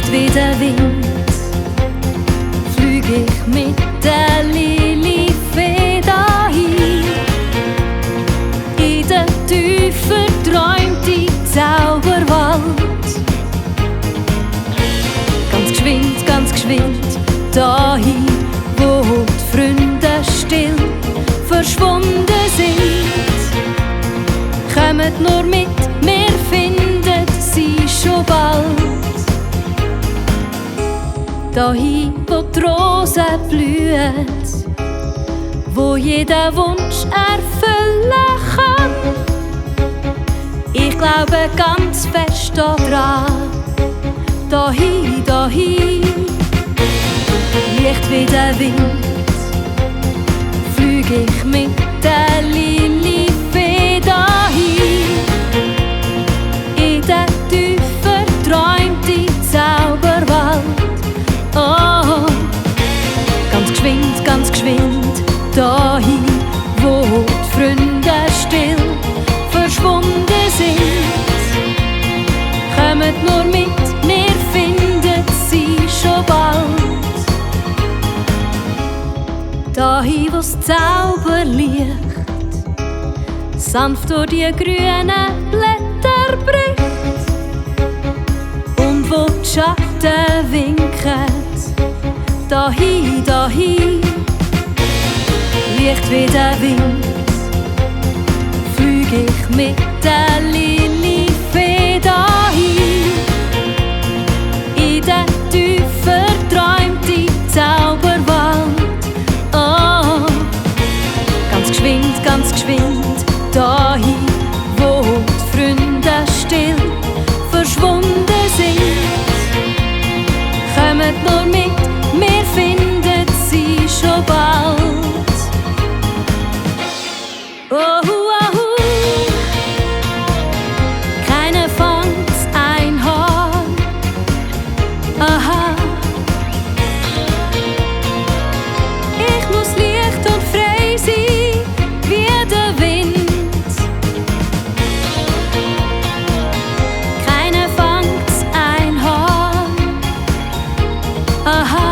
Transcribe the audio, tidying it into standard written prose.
Leicht wie der Wind flüg ich mit der Lilifee dahin. In der Tiefe träumt die Zauberwald. Ganz geschwind, dahin, wo die Freunde still verschwunden sind. Kommt nur mit, wir finden sie schon bald. Dahin, wo die Rosen blühen, wo jeder Wunsch erfüllen kann. Ich glaube ganz fest daran. Dahin, leicht wie der Wind flüg ich mit der Lilifee dahin. In der Tiefe träumt die Zauberwald. Oh, ganz geschwind, dahin, wo die Freunde still verschwunden sind. Kommt nur mit, wir finden sie schon bald. Dahin, wo's Zauberlicht sanft durch die grünen Blätter bricht und wo die Schatten winken. Dahin, leicht wie der Wind flüg ich mit der Lilifee dahin. In der Tiefe träumt die Zauberwald. Oh, ganz geschwind, dahin, wo die Freunde still verschwunden sind. Kommt nur mit, wir finden sie schon bald. Oh, keiner fangt's ein Haar. Aha. Ich muss leicht und frei sein, wie der Wind. Keiner fangt's ein Haar. Aha.